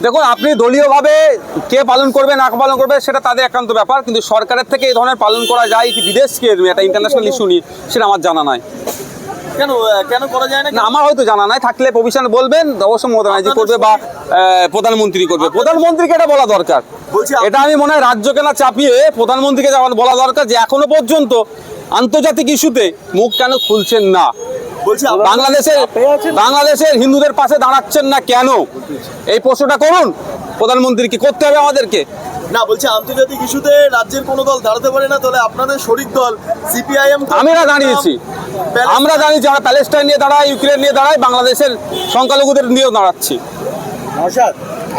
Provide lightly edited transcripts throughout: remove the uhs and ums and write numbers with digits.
দেখুন, আপনি দলীয়ভাবে কে পালন করবে না পালন করবে সেটা তাদের একান্ত ব্যাপার, কিন্তু সরকারের থেকে এই ধরনের পালন করা যায় কি বিদেশকে একটা ইন্টারন্যাশনাল ইস্যু নিয়ে, সেটা আমার জানা নাই। কেন কেন করা যায় না? আমার হয়তো জানা নাই, থাকলে প্রভিশন বলবেন, অবশ্য মমতা ব্যানার্জি করবে বা প্রধানমন্ত্রী করবে। প্রধানমন্ত্রীকে এটা বলা দরকার। এটা আমি মনে হয় রাজ্যকে না চাপিয়ে প্রধানমন্ত্রীকে বলা দরকার যে এখনো পর্যন্ত আন্তর্জাতিক ইস্যুতে মুখ কেন খুলছেন না, বাংলাদেশের হিন্দুদের পাশে দাঁড়াচ্ছেন না কেন, এই প্রশ্নটা করুন প্রধানমন্ত্রীকে, করতে হবে আমাদেরকে। না, বলছি আন্তর্জাতিক ইস্যুতে রাজ্যের কোনো দল দাঁড়াতে পারে না, তাহলে আপনাদের শরিক দল সিপিআইএম আমরা দাঁড়িয়েছি, আমরা প্যালেস্টাইন নিয়ে দাঁড়াই, ইউক্রেন নিয়ে দাঁড়াই, বাংলাদেশের সংখ্যালঘুদের নিয়েও দাঁড়াচ্ছি।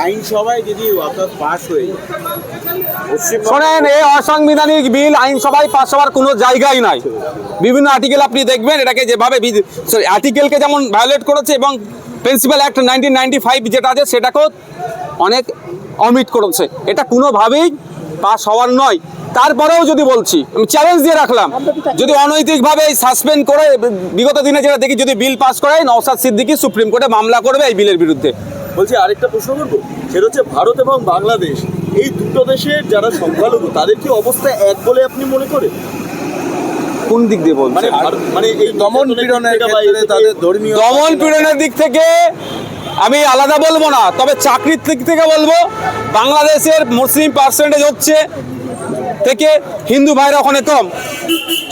আইনসভায় যদি পাস হয়ে শোনেন, এই অসাংবিধানিক বিল আইনসভায় পাস হওয়ার কোনো জায়গাই নাই। বিভিন্ন আর্টিকেল আপনি দেখবেন এটাকে যেভাবে আর্টিকেলকে যেমন ভায়োলেট করেছে, এবং প্রিন্সিপাল অ্যাক্ট 1995 যেটা আছে সেটাকেও অনেক অমিট করেছে। এটা কোনোভাবেই পাস হওয়ার নয়। তারপরেও যদি বলছি, আমি চ্যালেঞ্জ দিয়ে রাখলাম, যদি অনৈতিকভাবে সাসপেন্ড করে বিগত দিনে যেটা দেখি, যদি বিল পাস করায়, নওশাদ সিদ্দিকী সুপ্রিম কোর্টে মামলা করবে এই বিলের বিরুদ্ধে। বলছি আরেকটা প্রশ্ন করবো, সেটা হচ্ছে ভারত এবং বাংলাদেশ, এই দুটো দেশের যারা সংখ্যালঘু তাদের কি অবস্থা এক বলে আপনি মনে করেন? কোন দিক দিয়ে বলছেন? মানে এই দমন পীড়নের দিক থেকে আমি আলাদা বলবো না, তবে চাকরির দিক থেকে বলবো বাংলাদেশের মুসলিম পার্সেন্টেজ হচ্ছে থেকে হিন্দু ভাইরা ওখানে কম,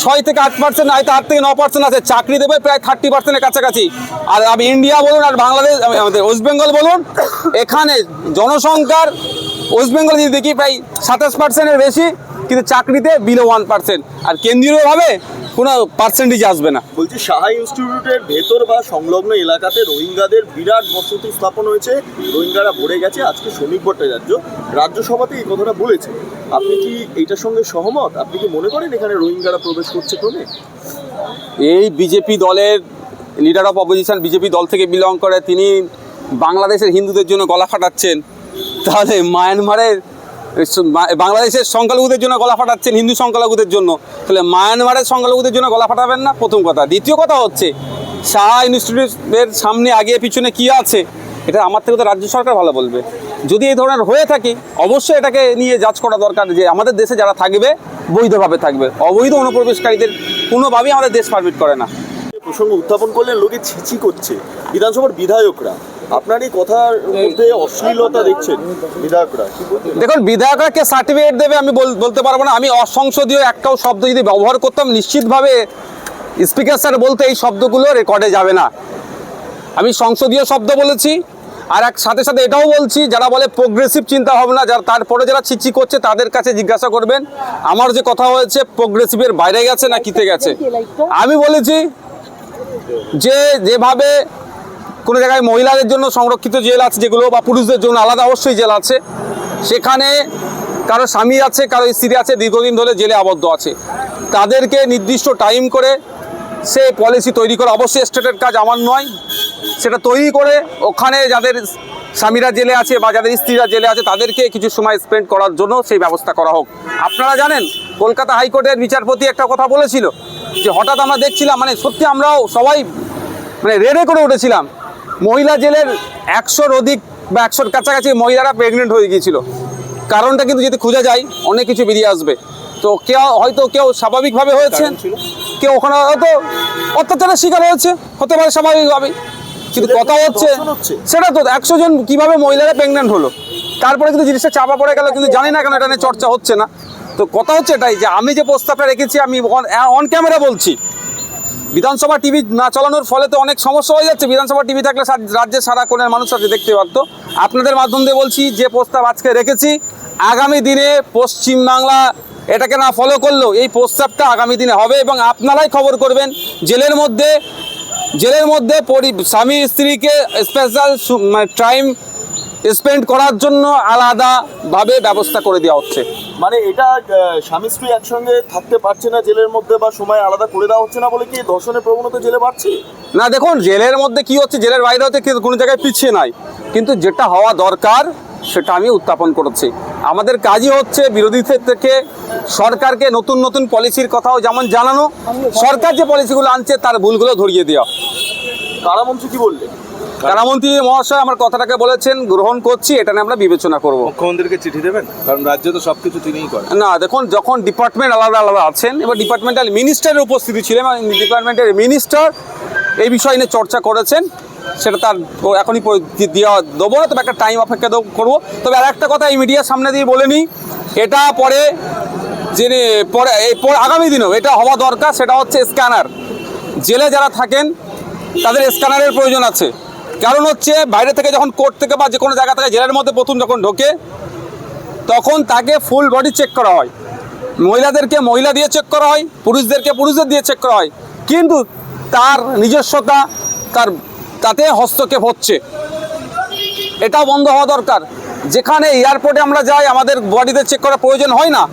6 থেকে 8%, হয়তো 8 থেকে 9% আছে, চাকরি দেবে প্রায় 30%-এর কাছাকাছি। আর আমি ইন্ডিয়া বলুন আর বাংলাদেশ, আমাদের ওয়েস্ট বেঙ্গল বলুন, এখানে জনসংখ্যার ওয়েস্ট বেঙ্গল যদি দেখি প্রায় 27%-এর বেশি, কিন্তু চাকরিতে বিলো 1%, আর কেন্দ্রীয়ভাবে কোনো পার্সেন্টেজ আসবে না। বলছি সাহা ইনস্টিটিউটের ভেতর বা সংলগ্ন এলাকাতে রোহিঙ্গাদের বিরাট বসতি স্থাপন হয়েছে, রোহিঙ্গারা ভরে গেছে। আজকে শ্রমিক ভট্টাচার্য রাজ্যসভাতে এই কথাটা বলেছে। আপনি কি এইটার সঙ্গে সহমত? আপনি কি মনে করেন এখানে রোহিঙ্গারা প্রবেশ করছে ক্রমে? এই বিজেপি দলের লিডার অফ অপোজিশন, বিজেপি দল থেকে বিলং করে, তিনি বাংলাদেশের হিন্দুদের জন্য গলা ফাটাচ্ছেন, তাহলে মায়ানমারের বাংলাদেশের সংখ্যালঘুদের জন্য গলা ফাটাচ্ছেন, হিন্দু সংখ্যালঘুদের জন্য, তাহলে মায়ানমারের সংখ্যালঘুদের জন্য গলা ফাটাবেন না? প্রথম কথা। দ্বিতীয় কথা হচ্ছে, সাহা ইনস্টিটিউটের সামনে আগে পিছনে কি আছে এটা আমার থেকে তো রাজ্য সরকার ভালো বলবে। যদি এই ধরনের হয়ে থাকে, অবশ্যই এটাকে নিয়ে যাচ করা দরকার যে আমাদের দেশে যারা থাকবে বৈধভাবে থাকবে, অবৈধ অনুপ্রবেশকারীদের কোনোভাবেই আমাদের দেশ পারমিট করে না। প্রসঙ্গ উত্থাপন করলেন, লোকে ছিছি করছে বিধানসভার বিধায়করা, আপনার এই কথার মধ্যে অশ্লীলতা দেখছেন বিধায়করা? দেখুন, বিধায়করা কে সার্টিফিকেট দেবে আমি বলতে পারবো না। আমি অসংসদীয় একটাও শব্দ যদি ব্যবহার করতাম, নিশ্চিতভাবে স্পিকার স্যার বলতে এই শব্দগুলো রেকর্ডে যাবে না। আমি সংসদীয় শব্দ বলেছি, আর সাথে সাথে এটাও বলছি, যারা বলে প্রোগ্রেসিভ চিন্তা ভাবনা, যারা তারপরে যারা ছিচি করছে তাদের কাছে জিজ্ঞাসা করবেন আমার যে কথা হয়েছে প্রোগ্রেসিভের বাইরে গেছে না কিতে গেছে। আমি বলেছি যে যেভাবে কোনো জায়গায় মহিলাদের জন্য সংরক্ষিত জেল আছে যেগুলো, বা পুরুষদের জন্য আলাদা অবশ্যই জেল আছে, সেখানে কারো স্বামী আছে, কারো স্ত্রী আছে, দীর্ঘদিন ধরে জেলে আবদ্ধ আছে, তাদেরকে নির্দিষ্ট টাইম করে সে পলিসি তৈরি করা, অবশ্যই স্টেটের কাজ, আমার নয়, সেটা তৈরি করে ওখানে যাদের স্বামীরা জেলে আছে বা যাদের স্ত্রীরা জেলে আছে তাদেরকে কিছু সময় স্পেন্ড করার জন্য সেই ব্যবস্থা করা হোক। আপনারা জানেন কলকাতা হাইকোর্টের বিচারপতি একটা কথা বলেছিল যে হঠাৎ আমরা দেখছিলাম, মানে সত্যি আমরাও সবাই মানে রেড়ে করে উঠেছিলাম, মহিলা জেলের 100-র অধিক বা 100-র কাছাকাছি মহিলারা প্রেগনেন্ট হয়ে গিয়েছিল। কারণটা কিন্তু যদি খোঁজা যায় অনেক কিছু বেরিয়ে আসবে। তো কেউ স্বাভাবিকভাবে হয়েছে, কেউ ওখানে হয়তো অত্যাচারের শিকার হয়েছে, হতে পারে স্বাভাবিকভাবে, কিন্তু কথা হচ্ছে সেটা তো 100 জন কীভাবে মহিলারা প্রেগনেন্ট হলো, তারপরে কিন্তু জিনিসটা চাপা পড়ে গেল, কিন্তু জানি না কেন এটা নিয়ে চর্চা হচ্ছে না। তো কথা হচ্ছে এটাই যে আমি যে প্রস্তাবটা রেখেছি, আমি অন ক্যামেরা বলছি, বিধানসভা টিভি না চালানোর ফলে তো অনেক সমস্যা হয়ে যাচ্ছে। বিধানসভা টিভি থাকলে রাজ্যের সারা কোণের মানুষ আছে দেখতে পারতো। আপনাদের মাধ্যম দিয়ে বলছি, যে প্রস্তাব আজকে রেখেছি, আগামী দিনে পশ্চিমবাংলা এটাকে না ফলো করলেও এই প্রস্তাবটা আগামী দিনে হবে, এবং আপনারাই খবর করবেন। জেলের মধ্যে স্বামী স্ত্রীকে স্পেশাল টাইম স্পেন্ড করার জন্য আলাদাভাবে ব্যবস্থা করে দেওয়া হচ্ছে। মানে এটা স্বামী স্ত্রী একসঙ্গে থাকতে পারছে না জেলের মধ্যে, বা সময় আলাদা করে দেওয়া হচ্ছে না বলে কি ধর্ষণের প্রবণতা জেলে বাড়ছে? না, দেখুন জেলের মধ্যে কি হচ্ছে, জেলের বাইরে হতে কোনো জায়গায় পিছিয়ে নাই, কিন্তু যেটা হওয়া দরকার সেটা আমি উত্থাপন করেছি। আমাদের কাজই হচ্ছে বিরোধীদের থেকে সরকারকে নতুন নতুন পলিসির কথাও যেমন জানানো, সরকার যে পলিসিগুলো আনছে তার ভুলগুলো ধরিয়ে দেওয়া। কারামন্ত্রী কি বললেন? কারামন্ত্রী মহাশয় আমার কথাটাকে বলেছেন, গ্রহণ করছি, এটা নিয়ে আমরা বিবেচনা করব। মুখ্যমন্ত্রীকে চিঠি দেবেন, কারণ রাজ্য তো সবকিছু তিনিই করেন। না দেখুন, যখন ডিপার্টমেন্ট আলাদা আলাদা আছেন, এবার ডিপার্টমেন্টাল মিনিস্টারের উপস্থিতি ছিল এবং ডিপার্টমেন্টের মিনিস্টার এই বিষয় নিয়ে চর্চা করেছেন, সেটা তার এখনই দেওয়া দেবো না, তবে একটা টাইম অপেক্ষা করবো। তবে আর একটা কথা এই মিডিয়ার সামনে দিয়ে বলে নিই, এটা পরে যিনি পরে আগামী দিনেও এটা হওয়া দরকার, সেটা হচ্ছে স্ক্যানার। জেলে যারা থাকেন তাদের স্ক্যানারের প্রয়োজন আছে। কারণ হচ্ছে বাইরে থেকে যখন কোর্ট থেকে বা যে কোনো জায়গা থেকে জেলের মধ্যে প্রথম যখন ঢোকে, তখন তাকে ফুল বডি চেক করা হয়। মহিলাদেরকে মহিলা দিয়ে চেক করা হয়, পুরুষদেরকে পুরুষদের দিয়ে চেক করা হয়, কিন্তু তার নিজস্বতা তাতে হস্তক্ষেপ হচ্ছে, এটাও বন্ধ হওয়া দরকার। যেখানে এয়ারপোর্টে আমরা যাই, আমাদের বডিতে চেক করার প্রয়োজন হয় না,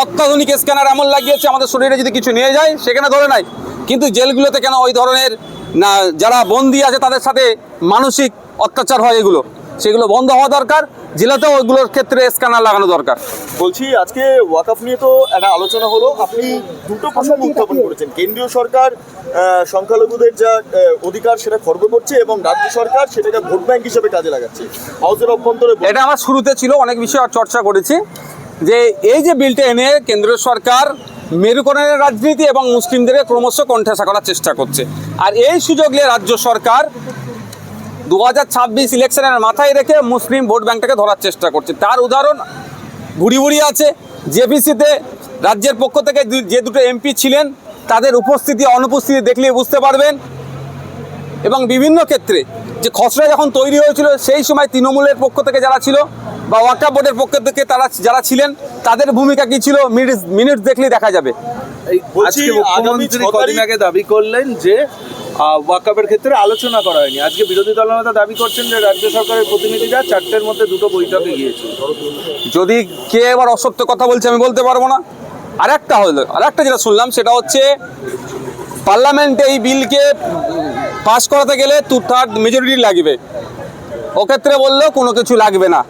অত্যাধুনিক স্ক্যানার এমন লাগিয়েছে আমাদের শরীরে যদি কিছু নিয়ে যায় সেখানে ধরে নাই। কিন্তু জেলগুলোতে কেন ওই ধরনের না, যারা বন্দি আছে তাদের সাথে মানসিক অত্যাচার হয়, সেগুলো বন্ধ হওয়া দরকার। জেলাতেও ওইগুলোর ক্ষেত্রে স্ক্যানার লাগানো দরকার। বলছি, আজকে ওয়াকফ নিয়ে তো একটা আলোচনা হলো, আপনি দুটো প্রসঙ্গ উত্থাপন করেছেন। কেন্দ্রীয় সরকার সংখ্যালঘুদের যা অধিকার সেটা খর্ব করছে এবং রাজ্য সরকার সেটাকে ভোট ব্যাংক হিসেবে কাজে লাগাচ্ছে। হাউসের অভ্যন্তরে এটা আমার শুরুতে ছিল, অনেক বিষয়ে চর্চা করেছি যে এই যে বিলটা এনে কেন্দ্রীয় সরকার মেরুকরণের রাজনীতি এবং মুসলিমদেরকে ক্রমশ কণ্ঠাসা করার চেষ্টা করছে। আর এই সুযোগ নিয়ে রাজ্য সরকার 2026 ইলেকশনের মাথায় রেখে মুসলিম ভোট ব্যাংকটাকে ধরার চেষ্টা করছে। তার উদাহরণ বুড়ি বুড়ি আছে। জেপিসিতে রাজ্যের পক্ষ থেকে যে দুটো এমপি ছিলেন, তাদের উপস্থিতি অনুপস্থিতি দেখলে বুঝতে পারবেন। এবং বিভিন্ন ক্ষেত্রে যে খসড়া যখন তৈরি হয়েছিল, সেই সময় তৃণমূলের পক্ষ থেকে যারা ছিল বা ওয়াকফ বোর্ডের পক্ষ থেকে তারা যারা ছিলেন, তাদের ভূমিকা কী ছিল মিনিট দেখলেই দেখা যাবে। আজকে মুখ্যমন্ত্রী কদিন আগে দাবি করলেন যে ওয়াকফের ক্ষেত্রে আলোচনা করা হয়নি। আজকে বিরোধী দলনেতা দাবি করছেন যে রাজ্য সরকারের প্রতিনিধিরা 4টের মধ্যে 2টো বৈঠকে গিয়েছে। যদি কে এবার অসত্য কথা বলছে আমি বলতে পারবো না। আরেকটা যেটা শুনলাম সেটা হচ্ছে পার্লামেন্টে এই বিলকে পাস করাতে গেলে 2/3 মেজরিটি লাগবে। ওক্ষেত্রে বললো কোনো কিছু লাগবে না,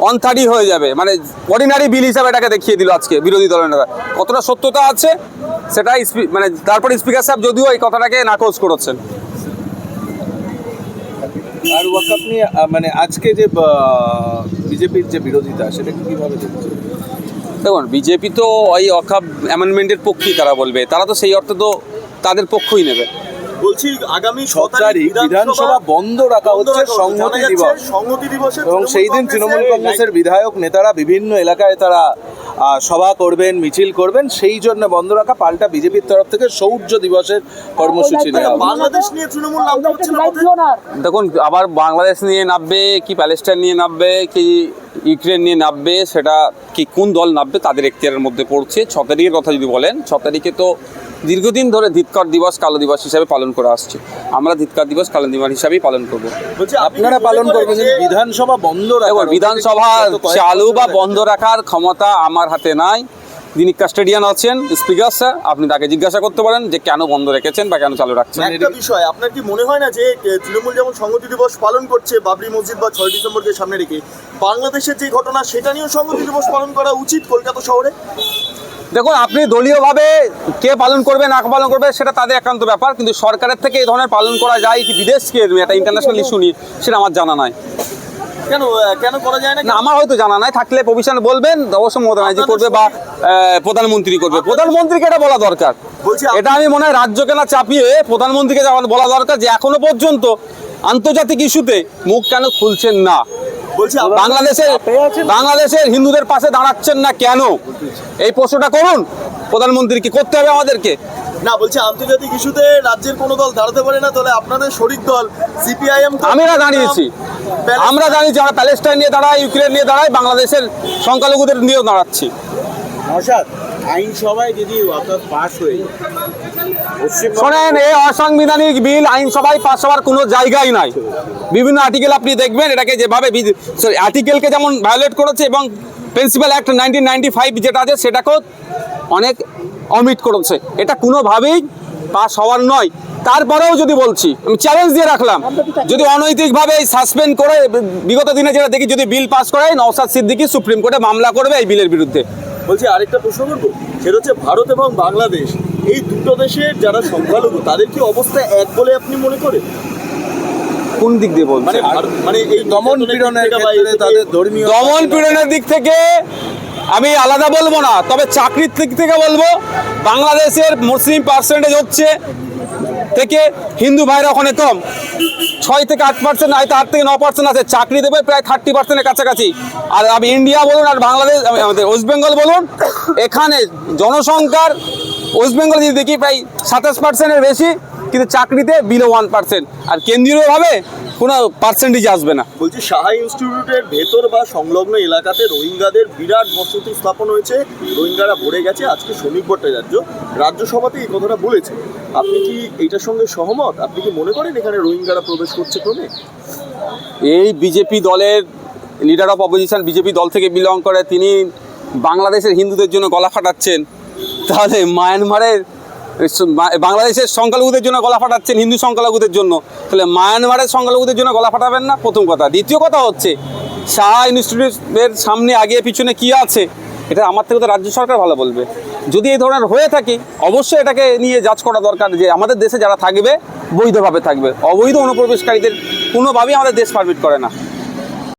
1/3 হয়ে যাবে, মানে অর্ডিনারি বিল হিসাবে এটাকে দেখিয়ে দিল আজকে বিরোধী দলের নেতা। কতটা সত্যতা আছে সেটা মানে তারপরে স্পিকার সাহেব যদিও এই কথাটাকে নাকচ করেছেন। আর ওয়াকফ নিয়ে মানে আজকে যে বিজেপির যে বিরোধিতা, সেটা কিভাবে দেখছেন? দেখুন, বিজেপি তো ওই ওয়াকফ অ্যামেন্ডমেন্টের পক্ষেই তারা বলবে, তারা তো সেই অর্থে তো তাদের পক্ষই নেবে। বলছি, আগামী 7 তারিখ বিধানসভা বন্ধ রাখা হচ্ছে সংহতি দিবস এবং সেই দিন তৃণমূল কংগ্রেসের বিধায়ক নেতারা বিভিন্ন এলাকায় তারা সভা করবেন, মিছিল করবেন, সেই জন্য বন্ধ রাখা। পাল্টা বিজেপির তরফ থেকে শৌর্য দিবসের কর্মসূচি নেওয়া। বাংলাদেশ নিয়ে তৃণমূল নামতে হচ্ছে না। দেখুন, আবার বাংলাদেশ নিয়ে নামবে কি প্যালেস্টাইন নিয়ে নামবে কি ইউক্রেন নিয়ে নামবে, সেটা কি কোন দল নামবে তাদের এখতিয়ারের মধ্যে পড়ছে। 6 তারিখের কথা যদি বলেন, 6 তারিখে তো দীর্ঘদিন ধরে ধিক্কার দিবস কালো দিবস হিসাবে পালন করে আসছে। আমরা ধিক্কার দিবস কালো দিবস হিসাবেই পালন করবো। আপনারা পালন করবেন, বিধানসভা বন্ধ রাখা। বিধানসভা চালু বা বন্ধ রাখার ক্ষমতা আমার হাতে নাই। যিনি কাস্টেডিয়ান আছেন স্পিকার স্যার, আপনি তাকে জিজ্ঞাসা করতে পারেন যে কেন বন্ধ রেখেছেন বা কেন চালু রাখছেন। একটা বিষয়, আপনার কি মনে হয় না যে তৃণমূল যেমন সংহতি দিবস পালন করছে বাবরি মসজিদ বা 6 ডিসেম্বরকে সামনে রেখে, বাংলাদেশের যে ঘটনা সেটা নিয়েও সংহতি দিবস পালন করা উচিত কলকাতা শহরে? দেখুন, আপনি দলীয়ভাবে কে পালন করবে না পালন করবে সেটা তাদের একান্ত ব্যাপার, কিন্তু সরকারের থেকে এই ধরনের পালন করা যায় কি বিদেশকে একটা ইন্টারন্যাশনাল ইস্যু নিয়ে, সেটা আমার জানা নাই। কেন করা যায় না? আমার হয়তো জানা নাই, থাকলে প্রভিশন বলবেন, অবশ্য মমতা ব্যানার্জি করবে বা প্রধানমন্ত্রী করবে। প্রধানমন্ত্রীকে এটা বলা দরকার। এটা আমি মনে হয় রাজ্যকে না চাপিয়ে প্রধানমন্ত্রীকে বলা দরকার যে এখনো পর্যন্ত আন্তর্জাতিক ইস্যুতে মুখ কেন খুলছেন না, বাংলাদেশের হিন্দুদের পাশে দাঁড়াচ্ছেন না কেন, এই প্রশ্নটা করুন প্রধানমন্ত্রীকে। করতে হবে আমাদেরকে না। বলছি, আন্তর্জাতিক ইস্যুতে রাজ্যের কোনো দল দাঁড়াতে পারে না, তাহলে আপনাদের শরিক দল সিপিআইএম আমরা দাঁড়িয়েছি, আমরা প্যালেস্টাইন নিয়ে দাঁড়াই, ইউক্রেন নিয়ে দাঁড়াই, বাংলাদেশের সংখ্যালঘুদের নিয়েও দাঁড়াচ্ছি। আইনসভায় যদি ওয়াকফ পাস হয়ে যায়, শোনেন, এই অসাংবিধানিক বিল আইনসভায় পাস হওয়ার কোনো জায়গাই নাই। বিভিন্ন আর্টিকেল আপনি দেখবেন, এটাকে যেভাবে আর্টিকেলকে যেমন ভায়োলেট করেছে এবং প্রিন্সিপাল অ্যাক্ট 1995 যেটা আছে সেটাকেও অনেক অমিট করেছে। এটা কোনোভাবেই পাস হওয়ার নয়। তারপরেও যদি বলছি, আমি চ্যালেঞ্জ দিয়ে রাখলাম, যদি অনৈতিকভাবে সাসপেন্ড করে বিগত দিনে যেটা দেখি, যদি বিল পাস করায় নওশাদ সিদ্দিকী সুপ্রিম কোর্টে মামলা করবে এই বিলের বিরুদ্ধে। বলছি, আরেকটা প্রশ্ন করবো, সেটা হচ্ছে ভারত এবং বাংলাদেশ, এই দুটো দেশের যারা সংখ্যালঘু তাদের কি অবস্থা এক বলে আপনি মনে করেন? কোন দিক দিয়ে বলছেন? মানে এই দমন পীড়নের ক্ষেত্রে তাদের ধর্মীয় দমন পীড়নের দিক থেকে আমি আলাদা বলবো না, তবে চাকরির দিক থেকে বলবো বাংলাদেশের মুসলিম পার্সেন্টেজ হচ্ছে থেকে হিন্দু ভাইরা ওখানে কম, 6 থেকে 8%, হয়তো 8 থেকে 9% আছে, চাকরি দেবে প্রায় 30%-এর কাছাকাছি। আর আমি ইন্ডিয়া বলুন আর বাংলাদেশ, আমাদের ওয়েস্ট বেঙ্গল বলুন, এখানে জনসংখ্যার ওয়েস্ট বেঙ্গল যদি দেখি প্রায় 27%-এর বেশি, কিন্তু চাকরিতে বিলো 1%, আর কেন্দ্রীয়ভাবে কোনো পার্সেন্টেজ আসবে না। বলছি সাহা ইনস্টিটিউটের ভেতর বা সংলগ্ন এলাকাতে রোহিঙ্গাদের বিরাট বসতি স্থাপন হয়েছে, রোহিঙ্গারা ভরে গেছে। আজকে শ্রমিক ভট্টাচার্য রাজ্যসভাতে এই কথাটা বলেছে। আপনি কি এইটার সঙ্গে সহমত? আপনি কি মনে করেন এখানে রোহিঙ্গারা প্রবেশ করছে ক্রমে? এই বিজেপি দলের লিডার অফ অপোজিশন, বিজেপি দল থেকে বিলং করে, তিনি বাংলাদেশের হিন্দুদের জন্য গলা ফাটাচ্ছেন, তাহলে মায়ানমারের বাংলাদেশের সংখ্যালঘুদের জন্য গলা ফাটাচ্ছেন হিন্দু সংখ্যালঘুদের জন্য, তাহলে মায়ানমারের সংখ্যালঘুদের জন্য গলা ফাটাবেন না? প্রথম কথা। দ্বিতীয় কথা হচ্ছে শাহ ইনস্টিটিউটের সামনে আগে পিছনে কী আছে, এটা আমার থেকে তো রাজ্য সরকার ভালো বলবে। যদি এই ধরনের হয়ে থাকে অবশ্যই এটাকে নিয়ে যাচ করা দরকার, যে আমাদের দেশে যারা থাকবে বৈধভাবে থাকবে, অবৈধ অনুপ্রবেশকারীদের কোনোভাবেই আমাদের দেশ পারমিট করে না।